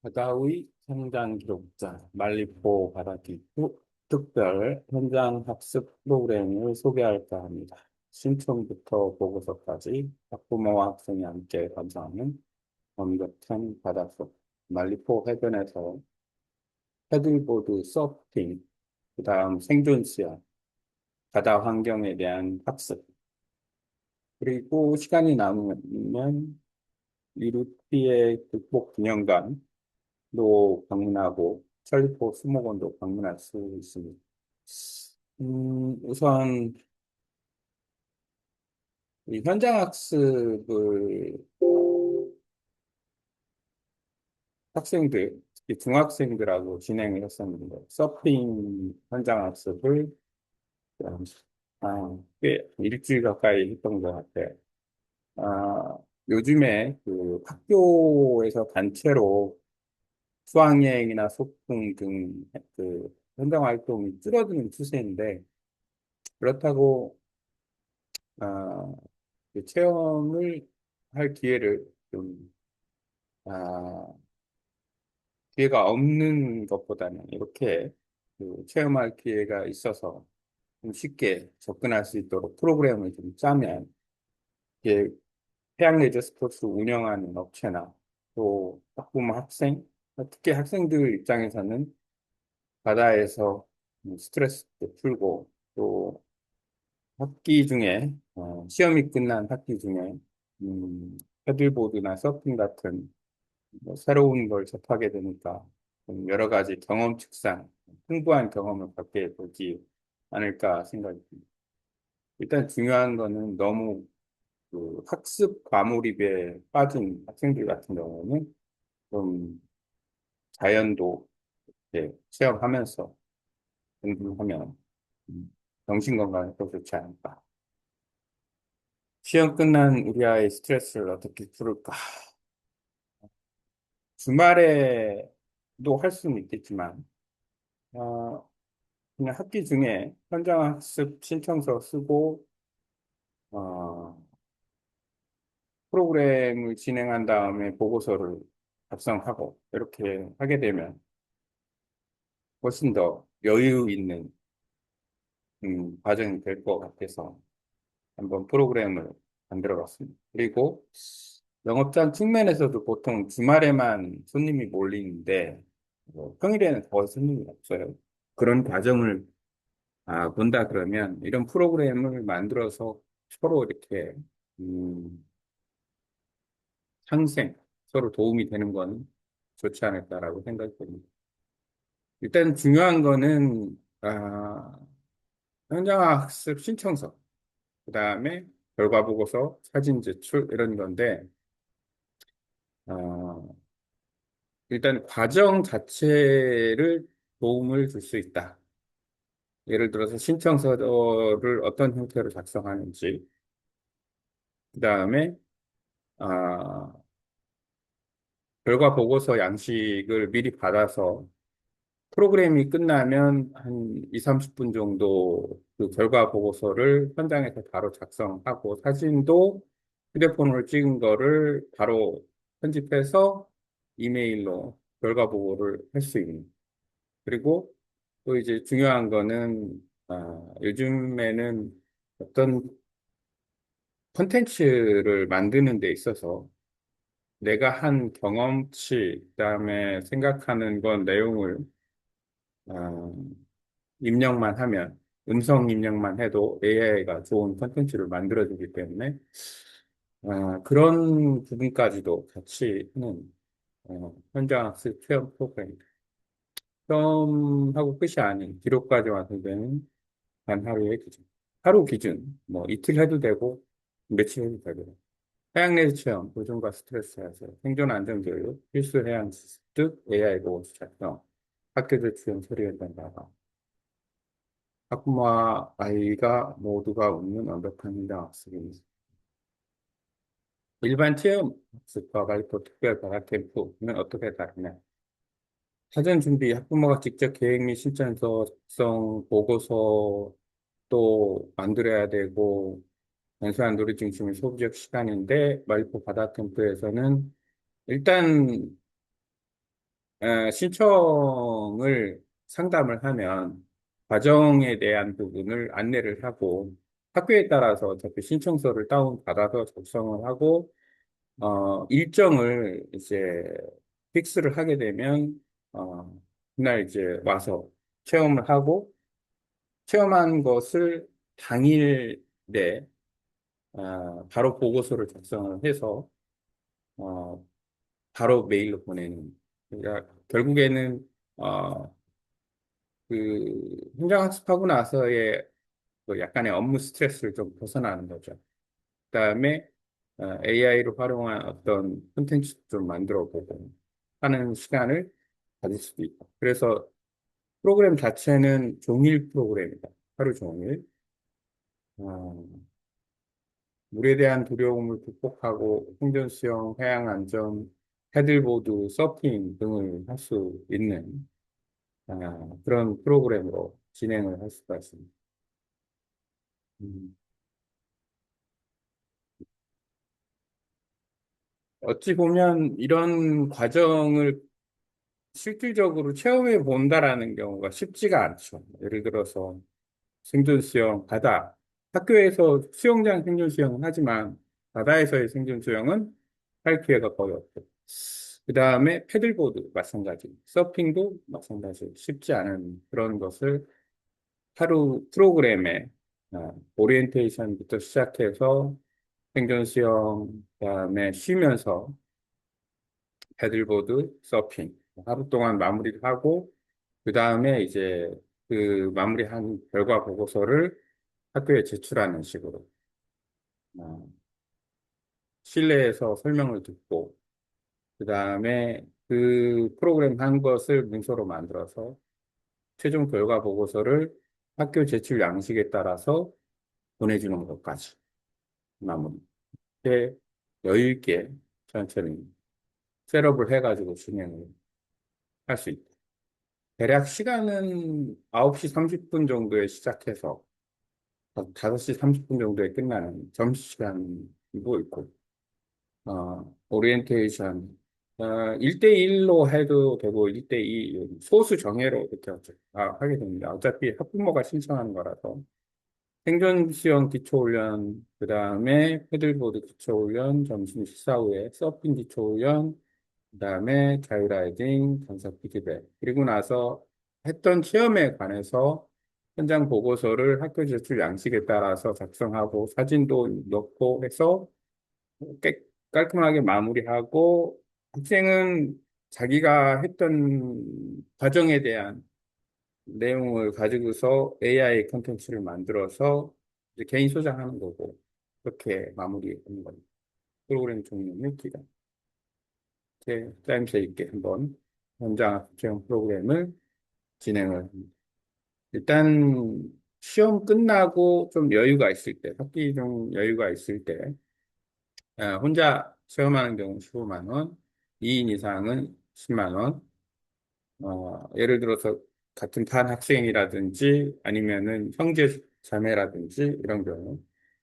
바다의 현장 기록자 말리포 바다기 특별 현장 학습 프로그램을 소개할까 합니다. 신청부터 보고서까지 학부모와 학생이 함께 감상하는 완벽한 바닷속 말리포 해변에서 패들보드 서핑, 그 다음 생존 수영, 바다 환경에 대한 학습, 그리고 시간이 남으면 이루피의 극복 기념관 도 방문하고 천리포 수목원도 방문할 수 있습니다. 우선 이 현장 학습을 학생들, 특히 중학생들하고 진행을 했었는데 서핑 현장 학습을 꽤 일주일 가까이 했던 것 같아요. 아, 요즘에 그 학교에서 단체로 수학여행이나 소풍 등 그 현장 활동이 줄어드는 추세인데 그렇다고 아, 그 체험을 할 기회를 좀 아, 기회가 없는 것보다는 이렇게 그 체험할 기회가 있어서 좀 쉽게 접근할 수 있도록 프로그램을 좀 짜면 이게 해양 레저 스포츠 운영하는 업체나 또 학부모 학생 특히 학생들 입장에서는 바다에서 스트레스도 풀고 또 학기 중에 시험이 끝난 학기 중에 패들보드나 서핑 같은 뭐 새로운 걸 접하게 되니까 좀 여러 가지 경험 측상 풍부한 경험을 갖게 되지 않을까 생각이 듭니다. 일단 중요한 거는 너무 그 학습 과몰입에 빠진 학생들 같은 경우는 좀 자연도 이렇게 체험하면서 공부하면 정신 건강에 더 좋지 않을까. 시험 끝난 우리 아이의 스트레스를 어떻게 풀을까? 주말에도 할 수는 있겠지만, 어, 그냥 학기 중에 현장 학습 신청서 쓰고, 어, 프로그램을 진행한 다음에 보고서를 작성하고, 이렇게 하게 되면 훨씬 더 여유 있는, 과정이 될 것 같아서 한번 프로그램을 만들어 봤습니다. 그리고 영업장 측면에서도 보통 주말에만 손님이 몰리는데, 평일에는 거의 손님이 없어요. 그런 과정을 본다 그러면 이런 프로그램을 만들어서 서로 이렇게 음, 상생, 서로 도움이 되는 건 좋지 않을까라고 생각됩니다. 일단 중요한 거는 현장 학습 신청서, 그 다음에 결과 보고서, 사진 제출 이런 건데 어, 일단 과정 자체를 도움을 줄 수 있다. 예를 들어서 신청서를 어떤 형태로 작성하는지, 그 다음에 아, 결과 보고서 양식을 미리 받아서 프로그램이 끝나면 한 2, 30분 정도 그 결과 보고서를 현장에서 바로 작성하고 사진도 휴대폰으로 찍은 거를 바로 편집해서 이메일로 결과 보고를 할 수 있는. 그리고 또 이제 중요한 거는 요즘에는 어떤 콘텐츠를 만드는 데 있어서 내가 한 경험치, 그다음에 생각하는 건 내용을 어, 입력만 하면 음성 입력만 해도 AI가 좋은 콘텐츠를 만들어주기 때문에 그런 부분까지도 같이 하는 현장 학습 체험 프로그램. 시험하고 끝이 아닌 기록까지 완성되는 단 하루의 기준. 하루 기준, 뭐 이틀 해도 되고 며칠 해도 되고. 해양내수 체험, 보존과 스트레스 해소, 생존 안전 교육, 필수 해양 습득, AI 보호 작성, 학교들 지원 처리했던 바가 학부모와 아이가 모두가 웃는 완벽한 현장 학습입니다. 일반 체험 학습과 발표 특별 과학 캠프는 어떻게 다르냐? 사전 준비, 학부모가 직접 계획 및 신청서 작성, 보고서 또 만들어야 되고, 단순한 놀이 중심의 소비적 시간인데, 말고 바다 캠프에서는 일단 신청을 상담을 하면 과정에 대한 부분을 안내를 하고 학교에 따라서 어차피 신청서를 다운받아서 작성을 하고 일정을 이제 픽스를 하게 되면 그날 이제 와서 체험을 하고 체험한 것을 당일 내 바로 보고서를 작성을 해서 어, 바로 메일로 보내는. 그러니까 결국에는 그 현장 학습하고 나서의 그 약간의 업무 스트레스를 좀 벗어나는 거죠. 그다음에 AI로 활용한 어떤 콘텐츠 좀 만들어 보고 하는 시간을 가질 수도 있고. 그래서 프로그램 자체는 종일 프로그램이다. 하루 종일. 어, 물에 대한 두려움을 극복하고 생존 수영, 해양 안전, 패들보드, 서핑 등을 할 수 있는 그런 프로그램으로 진행을 할 수가 있습니다. 음, 어찌 보면 이런 과정을 실질적으로 체험해 본다라는 경우가 쉽지가 않죠. 예를 들어서 생존 수영, 바다. 학교에서 수영장 생존 수영은 하지만 바다에서의 생존 수영은 할 기회가 거의 없고. 그 다음에 패들보드 마찬가지. 서핑도 마찬가지. 쉽지 않은 그런 것을 하루 프로그램에 오리엔테이션부터 시작해서 생존 수영, 그다음에 쉬면서 패들보드, 서핑 하루 동안 마무리를 하고 그 다음에 이제 그 마무리한 결과 보고서를 학교에 제출하는 식으로 어, 실내에서 설명을 듣고 그 다음에 그 프로그램 한 것을 문서로 만들어서 최종 결과 보고서를 학교 제출 양식에 따라서 보내주는 것까지 마무리. 이렇게 여유 있게 천천히 셋업을 해가지고 진행을 할 수 있다. 대략 시간은 9시 30분 정도에 시작해서 5시 30분 정도에 끝나는 점심시간이고 있고, 오리엔테이션, 1대1로 해도 되고, 1대2, 소수 정예로 이렇게 하게 됩니다. 어차피 학부모가 신청하는 거라서. 생존 수영 기초훈련, 그 다음에 패들보드 기초훈련, 점심 식사 후에 서핑 기초훈련, 그 다음에 자유라이딩, 강사 피드백. 그리고 나서 했던 체험에 관해서 현장 보고서를 학교 제출 양식에 따라서 작성하고 사진도 넣고 해서 깔끔하게 마무리하고 학생은 자기가 했던 과정에 대한 내용을 가지고서 AI 콘텐츠를 만들어서 이제 개인 소장하는 거고 그렇게 마무리하는 겁니다. 프로그램 종류는 기간. 짜임새 있게 한번 현장 체험 프로그램을 진행을 합니다. 일단 시험 끝나고 좀 여유가 있을 때, 학기 좀 여유가 있을 때, 혼자 체험하는 경우 15만 원, 2인 이상은 10만 원, 예를 들어서 같은 반 학생이라든지 아니면은 형제 자매라든지 이런 경우.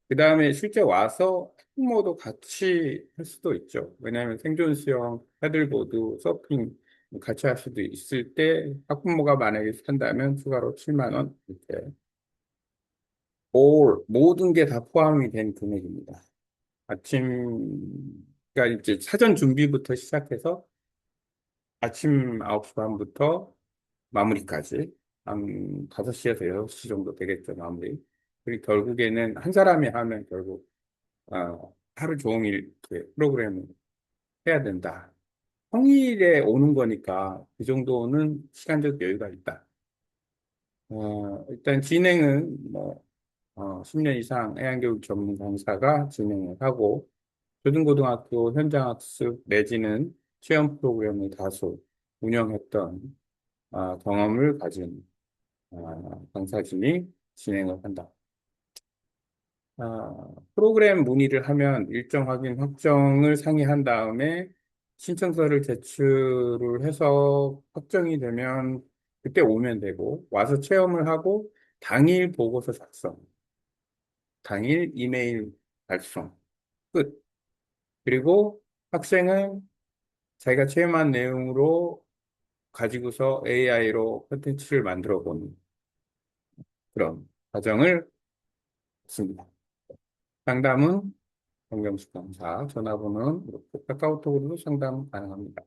그 다음에 실제 와서 학부모도 같이 할 수도 있죠. 왜냐하면 생존 수영, 패들보드, 서핑 같이 할 수도 있을 때 학부모가 만약에 산다면 추가로 7만 원 이렇게 모든 게 다 포함이 된 금액입니다. 그러니까 이제 사전 준비부터 시작해서 아침 9시 반부터 마무리까지 한 5시에서 6시 정도 되겠죠, 마무리. 그리고 결국에는 한 사람이 하면 결국 하루 종일 이렇게 프로그램을 해야 된다. 평일에 오는 거니까 그 정도는 시간적 여유가 있다. 일단 진행은 뭐 10년 이상 해양교육 전문 강사가 진행을 하고 초등고등학교 현장학습 내지는 체험 프로그램을 다수 운영했던 경험을 가진 강사진이 진행을 한다. 프로그램 문의를 하면 일정 확인 확정을 상의한 다음에 신청서를 제출을 해서 확정이 되면 그때 오면 되고 와서 체험을 하고 당일 보고서 작성, 당일 이메일 발송, 끝. 그리고 학생은 자기가 체험한 내용으로 가지고서 AI로 콘텐츠를 만들어 보는 그런 과정을 했습니다. 상담은 정경수 강사, 전화번호는 이렇게 카카오톡으로도 상담 가능합니다.